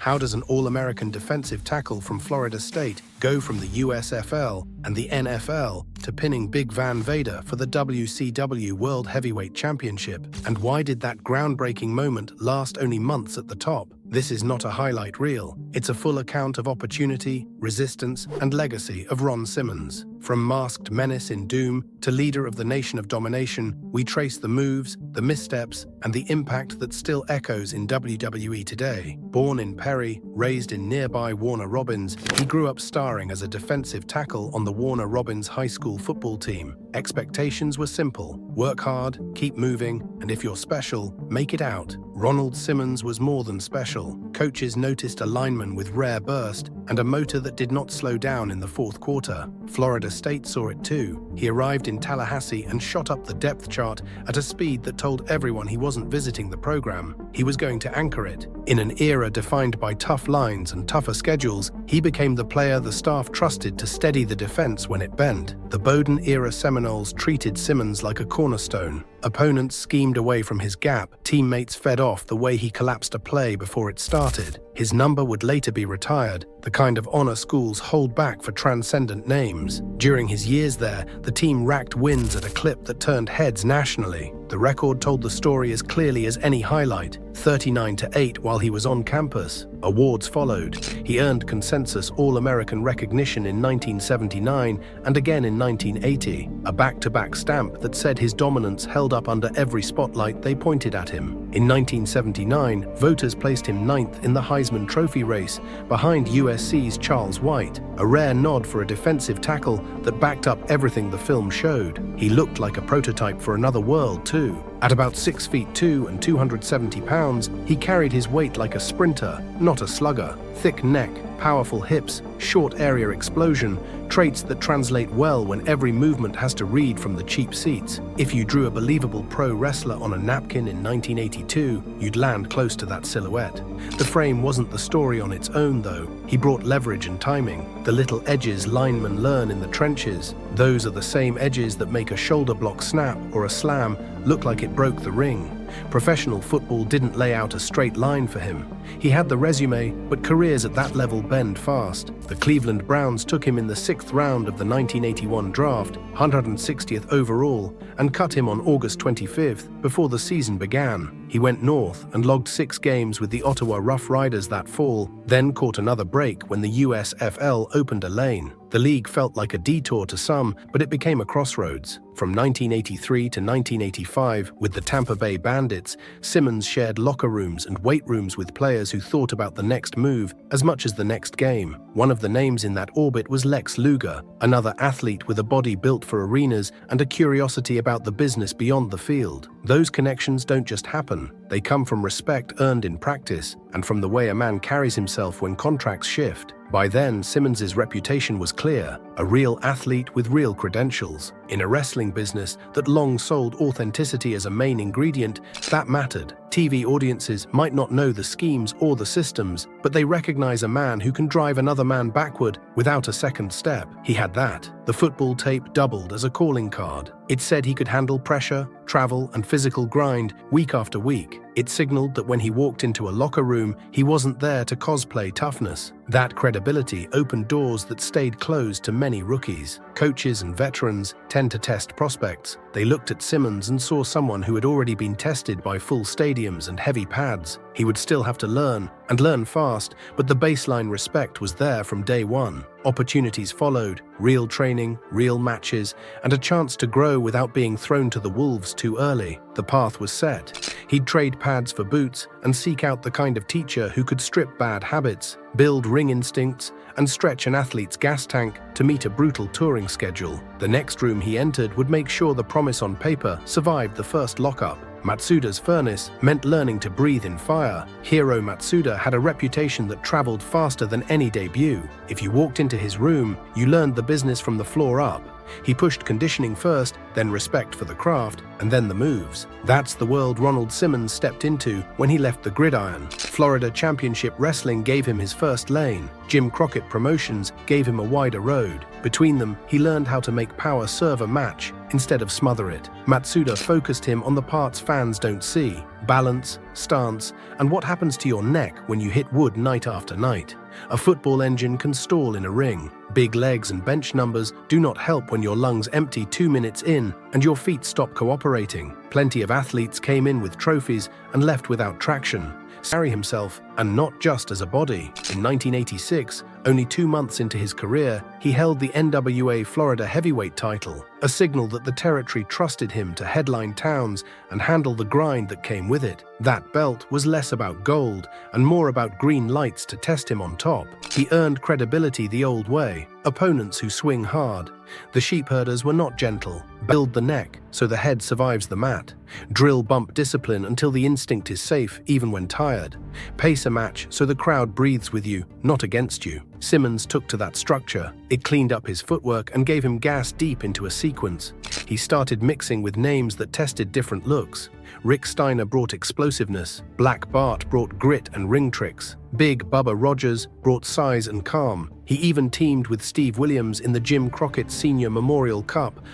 How does an All-American defensive tackle from Florida State go from the USFL and the NFL to pinning Big Van Vader for the WCW World Heavyweight Championship? And why did that groundbreaking moment last only months at the top? This is not a highlight reel. It's a full account of opportunity, resistance, and legacy of Ron Simmons. From masked menace in Doom to leader of the nation of Domination, we trace the moves, the missteps, and the impact that still echoes in WWE today. Born in Perry, raised in nearby Warner Robins, he grew up starring as a defensive tackle on the Warner Robins high school football team. Expectations were simple: work hard, keep moving, and if you're special, make it out. Ronald Simmons was more than special. Coaches noticed a lineman with rare burst and a motor that did not slow down in the fourth quarter. Florida State saw it too. He arrived in Tallahassee and shot up the depth chart at a speed that told everyone he wasn't visiting the program. He was going to anchor it. In an era defined by tough lines and tougher schedules, he became the player the staff trusted to steady the defense when it bent. The Bowden-era Seminoles treated Simmons like a cornerstone. Opponents schemed away from his gap. Teammates fed off the way he collapsed a play before it started. His number would later be retired, the kind of honor schools hold back for transcendent names. During his years there, the team racked wins at a clip that turned heads nationally. The record told the story as clearly as any highlight: 39-8 while he was on campus. Awards followed. He earned consensus All-American recognition in 1979 and again in 1980, a back-to-back stamp that said his dominance held up under every spotlight they pointed at him. In 1979, voters placed him 9th in the Heisman Trophy race, behind USC's Charles White, a rare nod for a defensive tackle that backed up everything the film showed. He looked like a prototype for another world, too. At about 6'2" and 270 pounds, he carried his weight like a sprinter, not a slugger. Thick neck, powerful hips, short area explosion, traits that translate well when every movement has to read from the cheap seats. If you drew a believable pro wrestler on a napkin in 1982, you'd land close to that silhouette. The frame wasn't the story on its own, though. He brought leverage and timing, the little edges linemen learn in the trenches. Those are the same edges that make a shoulder block snap or a slam look like it broke the ring. Professional football didn't lay out a straight line for him. He had the resume, but careers at that level bend fast. The Cleveland Browns took him in the 6th round of the 1981 draft, 160th overall, and cut him on August 25th before the season began. He went north and logged 6 games with the Ottawa Rough Riders that fall, then caught another break when the USFL opened a lane. The league felt like a detour to some, but it became a crossroads. From 1983 to 1985, with the Tampa Bay Bandits, Simmons shared locker rooms and weight rooms with players who thought about the next move as much as the next game. One of the names in that orbit was Lex Luger, another athlete with a body built for arenas and a curiosity about the business beyond the field. Those connections don't just happen. They come from respect earned in practice and from the way a man carries himself when contracts shift. By then, Simmons's reputation was clear, a real athlete with real credentials. In a wrestling business that long sold authenticity as a main ingredient, that mattered. TV audiences might not know the schemes or the systems, but they recognize a man who can drive another man backward without a second step. He had that. The football tape doubled as a calling card. It said he could handle pressure, travel, and physical grind week after week. It signaled that when he walked into a locker room, he wasn't there to cosplay toughness. That credibility opened doors that stayed closed to many rookies. Coaches and veterans tend to test prospects. They looked at Simmons and saw someone who had already been tested by full stadiums and heavy pads. He would still have to learn, and learn fast, but the baseline respect was there from day one. Opportunities followed, real training, real matches, and a chance to grow without being thrown to the wolves too early. The path was set. He'd trade pads for boots and seek out the kind of teacher who could strip bad habits, build ring instincts, and stretch an athlete's gas tank to meet a brutal touring schedule. The next room he entered would make sure the promise on paper survived the first lockup. Matsuda's furnace meant learning to breathe in fire. Hiro Matsuda had a reputation that traveled faster than any debut. If you walked into his room, you learned the business from the floor up. He pushed conditioning first, then respect for the craft, and then the moves. That's the world Ronald Simmons stepped into when he left the gridiron. Florida Championship Wrestling gave him his first lane. Jim Crockett Promotions gave him a wider road. Between them, he learned how to make power serve a match instead of smother it. Matsuda focused him on the parts fans don't see: balance, stance, and what happens to your neck when you hit wood night after night. A football engine can stall in a ring. Big legs and bench numbers do not help when your lungs empty 2 minutes in and your feet stop cooperating. Plenty of athletes came in with trophies and left without traction. Carry himself, and not just as a body. In 1986, only 2 months into his career, he held the NWA Florida Heavyweight title, a signal that the territory trusted him to headline towns and handle the grind that came with it. That belt was less about gold and more about green lights to test him on top. He earned credibility the old way: opponents who swing hard. The sheepherders were not gentle. Build the neck so the head survives the mat. Drill bump discipline until the instinct is safe even when tired. Pace a match so the crowd breathes with you, not against you. Simmons took to that structure. It cleaned up his footwork and gave him gas deep into a sequence. He started mixing with names that tested different looks. Rick Steiner brought explosiveness. Black Bart brought grit and ring tricks. Big Bubba Rogers brought size and calm. He even teamed with Steve Williams in the Jim Crockett Senior Memorial Cup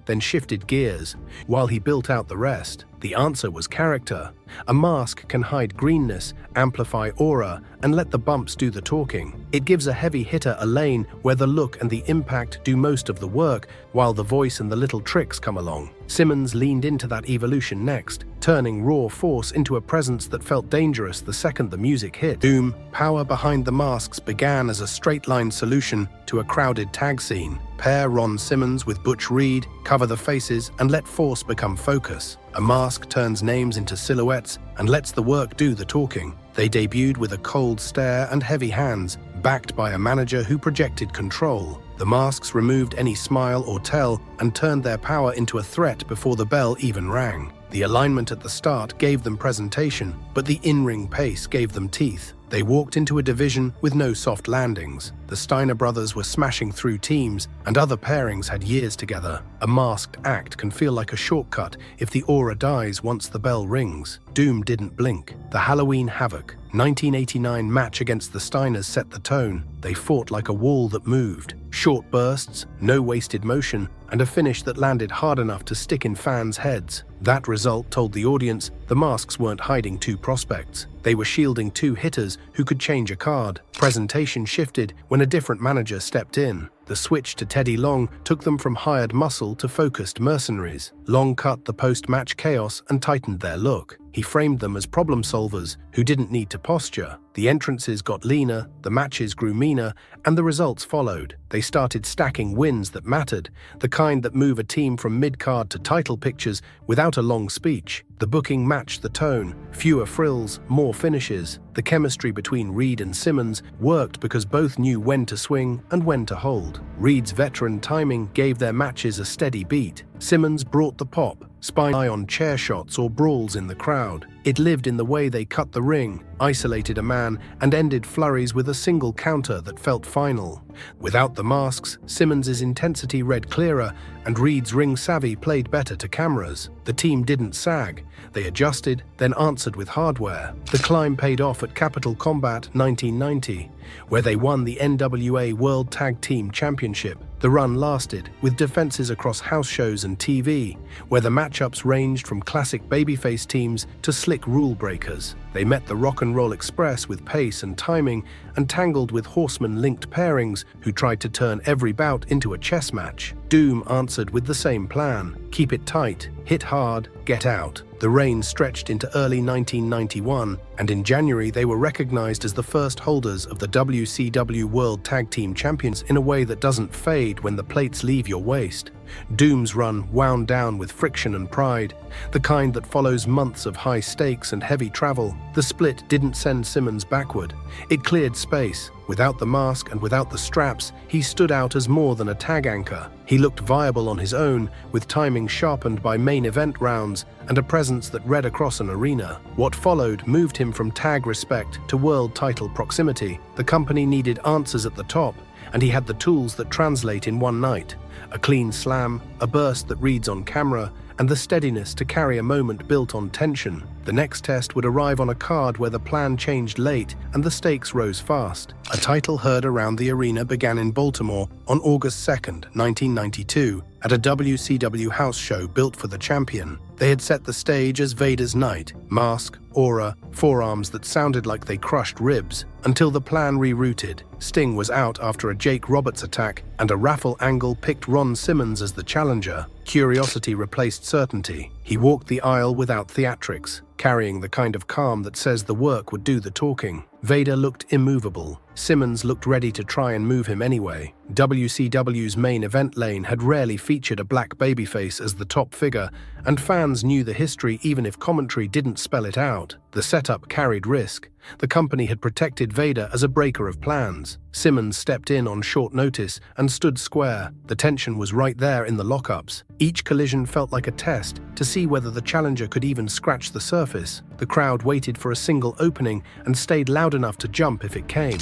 then shifted gears, while he built out the rest. The answer was character. A mask can hide greenness, amplify aura, and let the bumps do the talking. It gives a heavy hitter a lane where the look and the impact do most of the work, while the voice and the little tricks come along. Simmons leaned into that evolution next, turning raw force into a presence that felt dangerous the second the music hit. Doom, power behind the masks began as a straight-line solution to a crowded tag scene. Pair Ron Simmons with Butch Reed, cover the faces, and let force become focus. A mask turns names into silhouettes and lets the work do the talking. They debuted with a cold stare and heavy hands, backed by a manager who projected control. The masks removed any smile or tell and turned their power into a threat before the bell even rang. The alignment at the start gave them presentation, but the in-ring pace gave them teeth. They walked into a division with no soft landings. The Steiner brothers were smashing through teams, and other pairings had years together. A masked act can feel like a shortcut if the aura dies once the bell rings. Doom didn't blink. The Halloween Havoc 1989 match against the Steiners set the tone. They fought like a wall that moved. Short bursts, no wasted motion, and a finish that landed hard enough to stick in fans' heads. That result told the audience the masks weren't hiding two prospects. They were shielding two hitters who could change a card. Presentation shifted when a different manager stepped in. The switch to Teddy Long took them from hired muscle to focused mercenaries. Long cut the post-match chaos and tightened their look. He framed them as problem solvers who didn't need to posture. The entrances got leaner, the matches grew meaner, and the results followed. They started stacking wins that mattered, the kind that move a team from mid-card to title pictures without a long speech. The booking matched the tone, fewer frills, more finishes. The chemistry between Reed and Simmons worked because both knew when to swing and when to hold. Reed's veteran timing gave their matches a steady beat. Simmons brought the pop, spine on chair shots or brawls in the crowd. It lived in the way they cut the ring, isolated a man, and ended flurries with a single counter that felt final. Without the masks, Simmons' intensity read clearer, and Reed's ring savvy played better to cameras. The team didn't sag. They adjusted, then answered with hardware. The climb paid off at Capital Combat 1990, where they won the NWA World Tag Team Championship. The run lasted, with defenses across house shows and TV, where the matchups ranged from classic babyface teams to slick rule breakers. They met the Rock and Roll Express with pace and timing, and tangled with horseman-linked pairings who tried to turn every bout into a chess match. Doom answered with the same plan: keep it tight, hit hard, get out. The reign stretched into early 1991, and in January they were recognized as the first holders of the WCW World Tag Team Champions in a way that doesn't fade when the plates leave your waist. Doom's run wound down with friction and pride, the kind that follows months of high stakes and heavy travel. The split didn't send Simmons backward. It cleared space. Without the mask and without the straps, he stood out as more than a tag anchor. He looked viable on his own, with timing sharpened by main event rounds and a presence that read across an arena. What followed moved him from tag respect to world title proximity. The company needed answers at the top, and he had the tools that translate in one night: a clean slam, a burst that reads on camera, and the steadiness to carry a moment built on tension. The next test would arrive on a card where the plan changed late and the stakes rose fast. A title heard around the arena began in Baltimore On August 2nd, 1992, at a WCW house show built for the champion, they had set the stage as Vader's night, mask, aura, forearms that sounded like they crushed ribs, until the plan rerouted. Sting was out after a Jake Roberts attack, and a raffle angle picked Ron Simmons as the challenger. Curiosity replaced certainty. He walked the aisle without theatrics, carrying the kind of calm that says the work would do the talking. Vader looked immovable. Simmons looked ready to try and move him anyway. WCW's main event lane had rarely featured a black babyface as the top figure, and fans knew the history even if commentary didn't spell it out. The setup carried risk. The company had protected Vader as a breaker of plans. Simmons stepped in on short notice and stood square. The tension was right there in the lockups. Each collision felt like a test to see whether the challenger could even scratch the surface. The crowd waited for a single opening and stayed loud enough to jump if it came.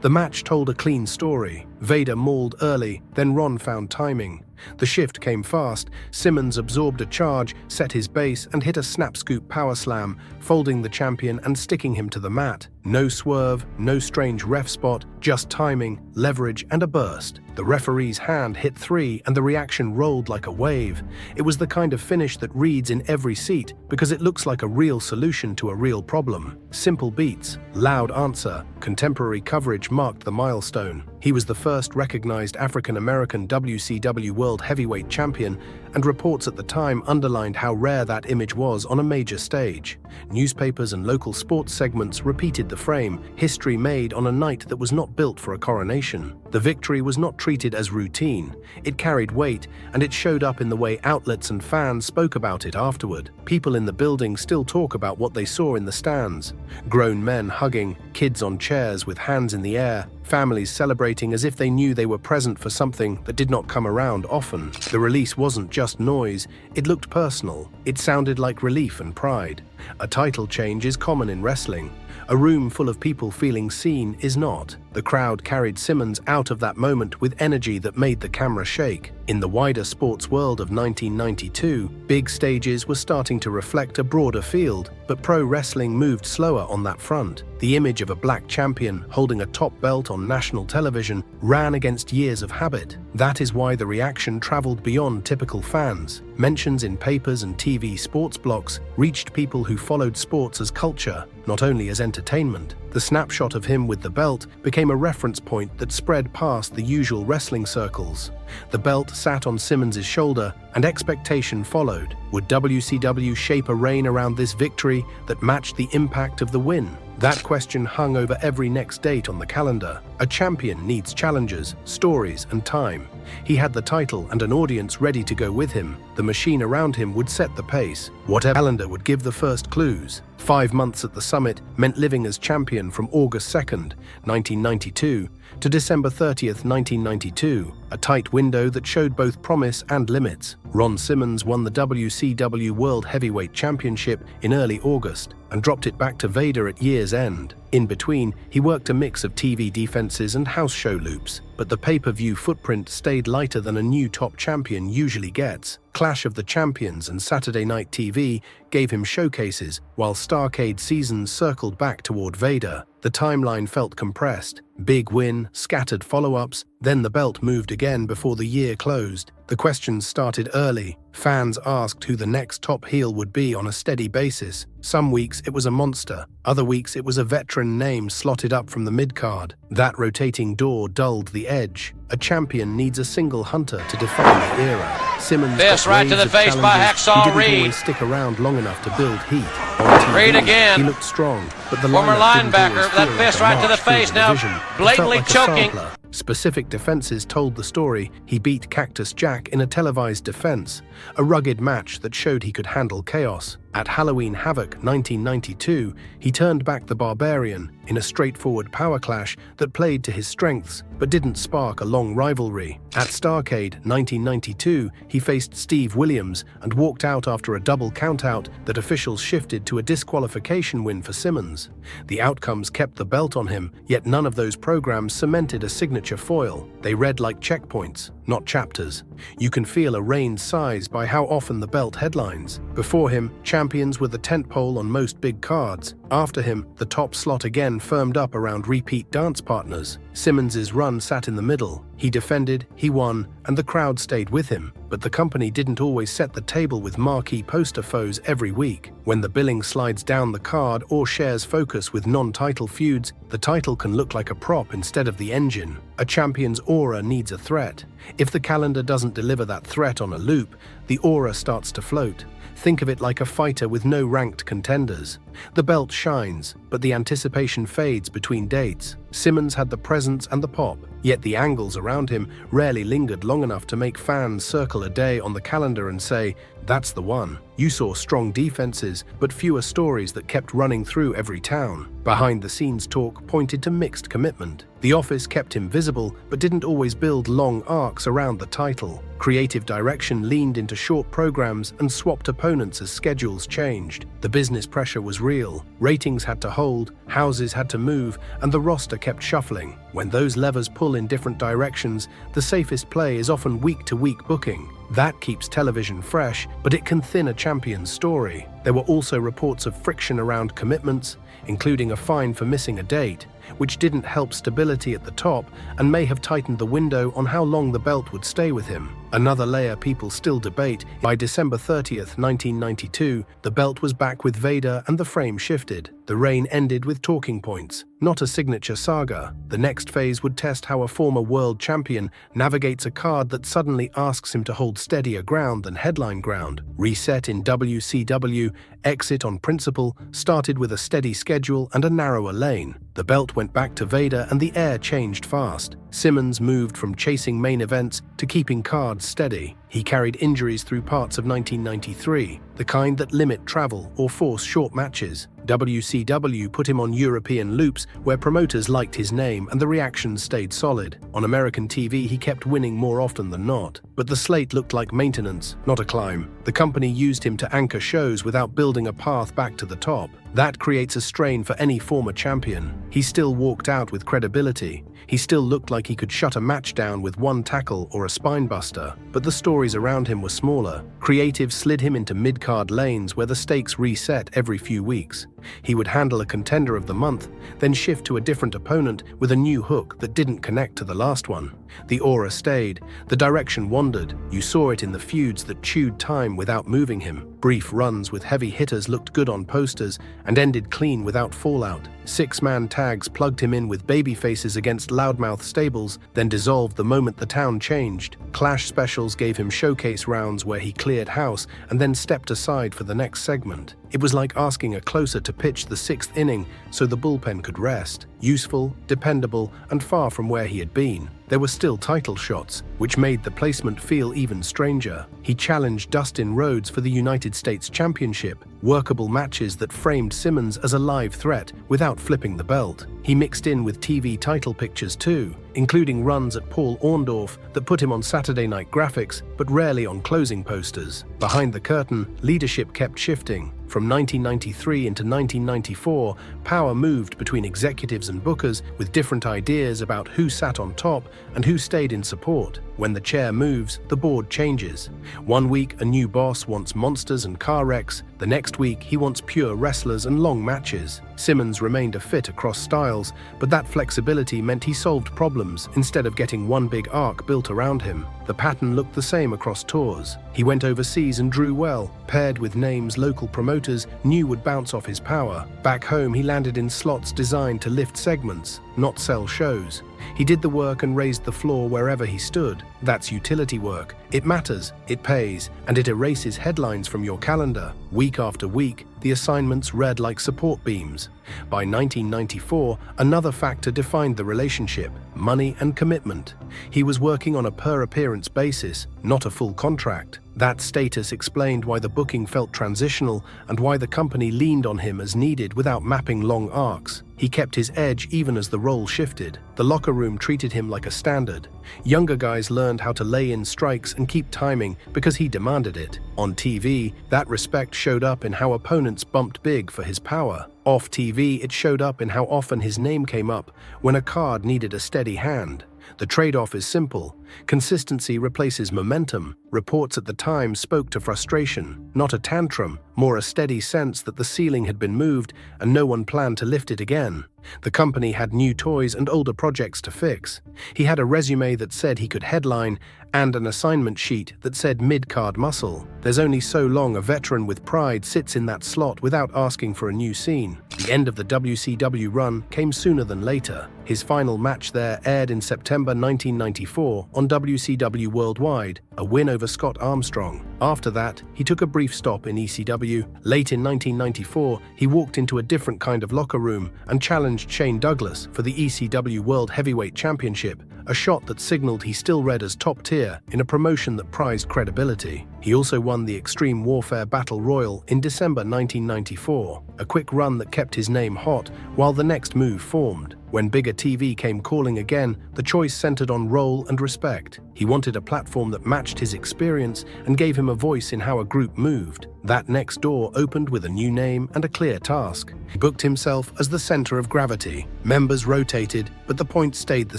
The match told a clean story. Vader mauled early, then Ron found timing. The shift came fast. Simmons absorbed a charge, set his base, and hit a snap-scoop power slam, folding the champion and sticking him to the mat. No swerve, no strange ref spot, just timing, leverage, and a burst. The referee's hand hit 3, and the reaction rolled like a wave. It was the kind of finish that reads in every seat, because it looks like a real solution to a real problem. Simple beats, loud answer, contemporary coverage marked the milestone. He was the first recognized African-American WCW World Heavyweight Champion, and reports at the time underlined how rare that image was on a major stage. Newspapers and local sports segments repeated the frame, history made on a night that was not built for a coronation. The victory was not treated as routine. It carried weight, and it showed up in the way outlets and fans spoke about it afterward. People in the building still talk about what they saw in the stands. Grown men hugging, kids on chairs with hands in the air, families celebrating as if they knew they were present for something that did not come around often. The release wasn't just noise, it looked personal. It sounded like relief and pride. A title change is common in wrestling. A room full of people feeling seen is not. The crowd carried Simmons out of that moment with energy that made the camera shake. In the wider sports world of 1992, big stages were starting to reflect a broader field, but pro wrestling moved slower on that front. The image of a black champion holding a top belt on national television ran against years of habit. That is why the reaction traveled beyond typical fans. Mentions in papers and TV sports blocks reached people who followed sports as culture, not only as entertainment. The snapshot of him with the belt became a reference point that spread past the usual wrestling circles. The belt sat on Simmons' shoulder, and expectation followed. Would WCW shape a reign around this victory that matched the impact of the win? That question hung over every next date on the calendar. A champion needs challenges, stories, and time. He had the title and an audience ready to go with him. The machine around him would set the pace. Whatever calendar would give the first clues. 5 months at the summit meant living as champion from August 2nd, 1992 to December 30th, 1992, a tight window that showed both promise and limits. Ron Simmons won the WCW World Heavyweight Championship in early August and dropped it back to Vader at year's end. In between, he worked a mix of TV defenses and house show loops, but the pay-per-view footprint stayed lighter than a new top champion usually gets. Clash of the Champions and Saturday Night TV gave him showcases, while Starrcade seasons circled back toward Vader. The timeline felt compressed. Big win, scattered follow-ups, then the belt moved again before the year closed. The questions started early. Fans asked who the next top heel would be on a steady basis. Some weeks it was a monster, other weeks it was a veteran name slotted up from the midcard. That rotating door dulled the edge. A champion needs a single hunter to define the era. Simmons Fist right to the face by Hacksaw He didn't Reed. always stick around long enough to build heat. On TV, Reed again. he looked strong, but the Former lineup didn't linebacker, always that feel fist like a right to the march through face, the now division. It felt blatantly like a choking. sampler. Specific defenses told the story. He beat Cactus Jack in a televised defense, a rugged match that showed he could handle chaos. At Halloween Havoc 1992, he turned back the Barbarian in a straightforward power clash that played to his strengths but didn't spark a long rivalry. At Starrcade 1992, he faced Steve Williams and walked out after a double countout that officials shifted to a disqualification win for Simmons. The outcomes kept the belt on him, yet none of those programs cemented a signature foil. They read like checkpoints, not chapters. You can feel a reign's size by how often the belt headlines. Before him, champions were the tentpole on most big cards. After him, the top slot again firmed up around repeat dance partners. Simmons's run sat in the middle. He defended, he won, and the crowd stayed with him. But the company didn't always set the table with marquee poster foes every week. When the billing slides down the card or shares focus with non-title feuds, the title can look like a prop instead of the engine. A champion's aura needs a threat. If the calendar doesn't deliver that threat on a loop, the aura starts to float. Think of it like a fighter with no ranked contenders. The belt shines, but the anticipation fades between dates. Simmons had the presence and the pop, yet the angles around him rarely lingered long enough to make fans circle a day on the calendar and say, "That's the one." You saw strong defenses, but fewer stories that kept running through every town. Behind-the-scenes talk pointed to mixed commitment. The office kept him visible, but didn't always build long arcs around the title. Creative direction leaned into short programs and swapped opponents as schedules changed. The business pressure was real. Ratings had to hold, houses had to move, and the roster kept shuffling. When those levers pull in different directions, the safest play is often week-to-week booking. That keeps television fresh, but it can thin a champion's story. There were also reports of friction around commitments, including a fine for missing a date, which didn't help stability at the top and may have tightened the window on how long the belt would stay with him. Another layer people still debate: by December 30th, 1992, the belt was back with Vader and the frame shifted. The reign ended with talking points, not a signature saga. The next phase would test how a former world champion navigates a card that suddenly asks him to hold steadier ground than headline ground. Reset in WCW, exit on principle, started with a steady schedule and a narrower lane. The belt went back to Vader and the air changed fast. Simmons moved from chasing main events to keeping cards steady. He carried injuries through parts of 1993, the kind that limit travel or force short matches. WCW put him on European loops where promoters liked his name and the reactions stayed solid. On American TV, he kept winning more often than not. But the slate looked like maintenance, not a climb. The company used him to anchor shows without building a path back to the top. That creates a strain for any former champion. He still walked out with credibility. He still looked like he could shut a match down with one tackle or a spinebuster, but the stories around him were smaller. Creative slid him into mid-card lanes where the stakes reset every few weeks. He would handle a contender of the month, then shift to a different opponent with a new hook that didn't connect to the last one. The aura stayed, the direction wandered. You saw it in the feuds that chewed time without moving him. Brief runs with heavy hitters looked good on posters and ended clean without fallout. Six-man tags plugged him in with baby faces against loudmouth stables, then dissolved the moment the town changed. Clash specials gave him showcase rounds where he cleared house and then stepped aside for the next segment. It was like asking a closer to pitch the sixth inning so the bullpen could rest. Useful, dependable, and far from where he had been. There were still title shots, which made the placement feel even stranger. He challenged Dustin Rhodes for the United States Championship, workable matches that framed Simmons as a live threat without flipping the belt. He mixed in with TV title pictures too, including runs at Paul Orndorff that put him on Saturday night graphics, but rarely on closing posters. Behind the curtain, leadership kept shifting. From 1993 into 1994, power moved between executives and bookers with different ideas about who sat on top and who stayed in support. When the chair moves, the board changes. One week, a new boss wants monsters and car wrecks. The next week, he wants pure wrestlers and long matches. Simmons remained a fit across styles, but that flexibility meant he solved problems instead of getting one big arc built around him. The pattern looked the same across tours. He went overseas and drew well, paired with names local promoters knew would bounce off his power. Back home, he landed in slots designed to lift segments, not sell shows. He did the work and raised the floor wherever he stood. That's utility work. It matters, it pays, and it erases headlines from your calendar. Week after week, the assignments read like support beams. By 1994, another factor defined the relationship: money and commitment. He was working on a per-appearance basis, not a full contract. That status explained why the booking felt transitional and why the company leaned on him as needed without mapping long arcs. He kept his edge even as the role shifted. The locker room treated him like a standard. Younger guys learned how to lay in strikes and keep timing because he demanded it. On TV, that respect showed up in how opponents bumped big for his power. Off TV, it showed up in how often his name came up when a card needed a steady hand. The trade-off is simple. Consistency replaces momentum. Reports at the time spoke to frustration, not a tantrum, more a steady sense that the ceiling had been moved and no one planned to lift it again. The company had new toys and older projects to fix. He had a resume that said he could headline and an assignment sheet that said mid-card muscle. There's only so long a veteran with pride sits in that slot without asking for a new scene. The end of the WCW run came sooner than later. His final match there aired in September 1994 on WCW Worldwide, a win over Scott Armstrong. After that, he took a brief stop in ECW. Late in 1994, he walked into a different kind of locker room and challenged Shane Douglas for the ECW World Heavyweight Championship, a shot that signaled he still read as top tier in a promotion that prized credibility. He also won the Extreme Warfare Battle Royal in December 1994, a quick run that kept his name hot while the next move formed. When bigger TV came calling again, the choice centered on role and respect. He wanted a platform that matched his experience and gave him a voice in how a group moved. That next door opened with a new name and a clear task. He booked himself as the center of gravity. Members rotated, but the points stayed the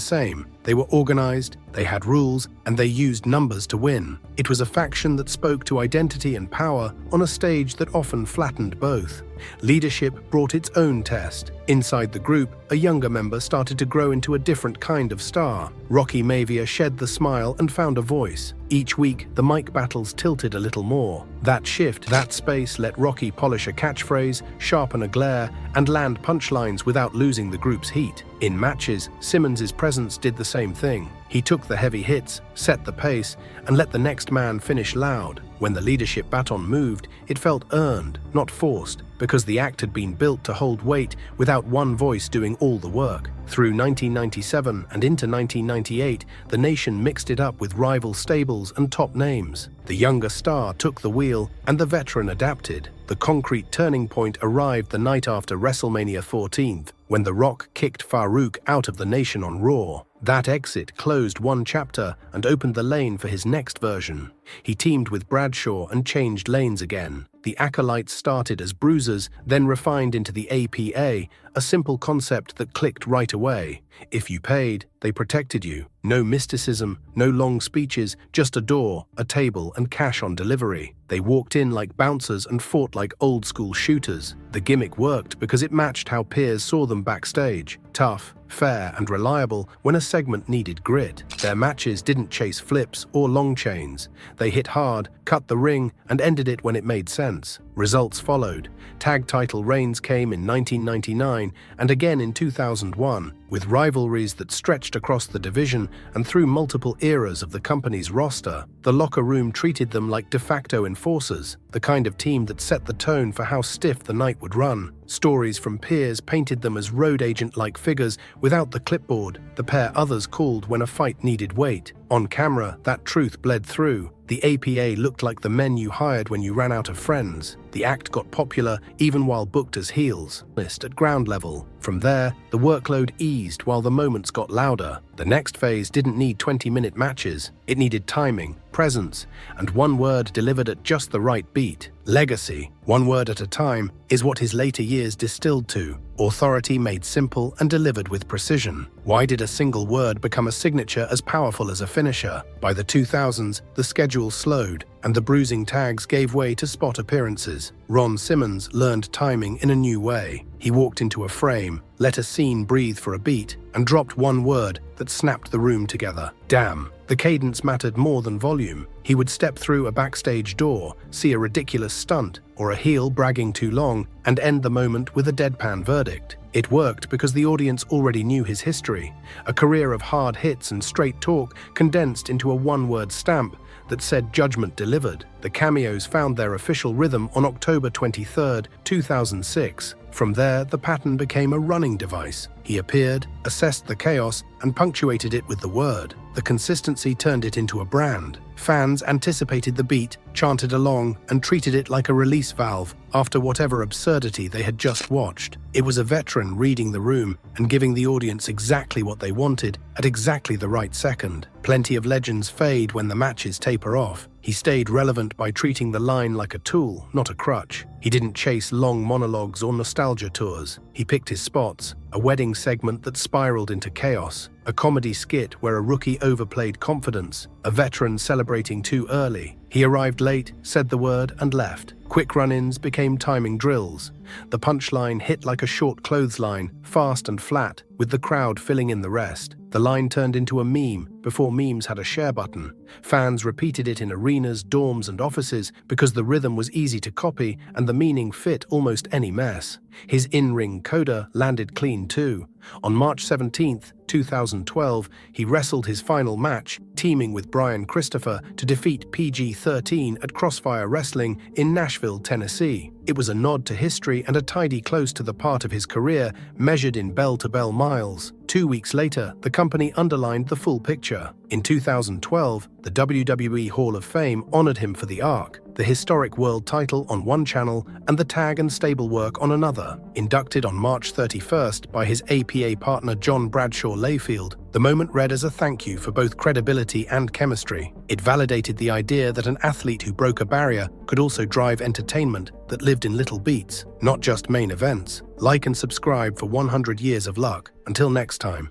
same. They were organized, they had rules, and they used numbers to win. It was a faction that spoke to identity and power on a stage that often flattened both. Leadership brought its own test. Inside the group, a younger member started to grow into a different kind of star. Rocky Maivia shed the smile and found a voice. Each week, the mic battles tilted a little more. That shift, that space let Rocky polish a catchphrase, sharpen a glare, and land punchlines without losing the group's heat. In matches, Simmons' presence did the same thing. He took the heavy hits, set the pace, and let the next man finish loud. When the leadership baton moved, it felt earned, not forced, because the act had been built to hold weight without one voice doing all the work. Through 1997 and into 1998, the nation mixed it up with rival stables and top names. The younger star took the wheel, and the veteran adapted. The concrete turning point arrived the night after WrestleMania 14, when The Rock kicked Farouk out of the nation on Raw. That exit closed one chapter and opened the lane for his next version. He teamed with Bradshaw and changed lanes again. The Acolytes started as bruisers, then refined into the APA, a simple concept that clicked right away. If you paid, they protected you. No mysticism, no long speeches, just a door, a table, and cash on delivery. They walked in like bouncers and fought like old-school shooters. The gimmick worked because it matched how peers saw them backstage. Tough, fair, and reliable when a segment needed grit. Their matches didn't chase flips or long chains. They hit hard, cut the ring, and ended it when it made sense. Results followed. Tag title reigns came in 1999 and again in 2001, with rivalries that stretched across the division and through multiple eras of the company's roster. The locker room treated them like de facto enforcers, the kind of team that set the tone for how stiff the night would run. Stories from peers painted them as road agent-like figures without the clipboard, the pair others called when a fight needed weight. On camera, that truth bled through. The APA looked like the men you hired when you ran out of friends. The act got popular even while booked as heels, at ground level. From there, the workload eased while the moments got louder. The next phase didn't need 20-minute matches. It needed timing, presence, and one word delivered at just the right beat. Legacy, one word at a time, is what his later years distilled to. Authority made simple and delivered with precision. Why did a single word become a signature as powerful as a finisher? By the 2000s, the schedule slowed, and the bruising tags gave way to spot appearances. Ron Simmons learned timing in a new way. He walked into a frame, let a scene breathe for a beat, and dropped one word that snapped the room together. Damn. The cadence mattered more than volume. He would step through a backstage door, see a ridiculous stunt, or a heel bragging too long, and end the moment with a deadpan verdict. It worked because the audience already knew his history, a career of hard hits and straight talk condensed into a one-word stamp that said judgment delivered. The cameos found their official rhythm on October 23, 2006. From there, the pattern became a running device. He appeared, assessed the chaos, and punctuated it with the word. The consistency turned it into a brand. Fans anticipated the beat, chanted along, and treated it like a release valve after whatever absurdity they had just watched. It was a veteran reading the room and giving the audience exactly what they wanted at exactly the right second. Plenty of legends fade when the matches taper off. He stayed relevant by treating the line like a tool, not a crutch. He didn't chase long monologues or nostalgia tours. He picked his spots, a wedding segment that spiraled into chaos, a comedy skit where a rookie overplayed confidence, a veteran celebrating too early. He arrived late, said the word, and left. Quick run-ins became timing drills. The punchline hit like a short clothesline, fast and flat, with the crowd filling in the rest. The line turned into a meme before memes had a share button. Fans repeated it in arenas, dorms, and offices because the rhythm was easy to copy and the meaning fit almost any mess. His in-ring coda landed clean too. On March 17, 2012, he wrestled his final match, teaming with Brian Christopher to defeat PG-13 at Crossfire Wrestling in Nashville, Tennessee. It was a nod to history and a tidy close to the part of his career measured in bell-to-bell miles. 2 weeks later, the company underlined the full picture. In 2012, the WWE Hall of Fame honored him for the arc, the historic world title on one channel and the tag and stable work on another. Inducted on March 31st by his APA partner John Bradshaw Layfield, the moment read as a thank you for both credibility and chemistry. It validated the idea that an athlete who broke a barrier could also drive entertainment that lived in little beats, not just main events. Like and subscribe for 100 years of luck. Until next time.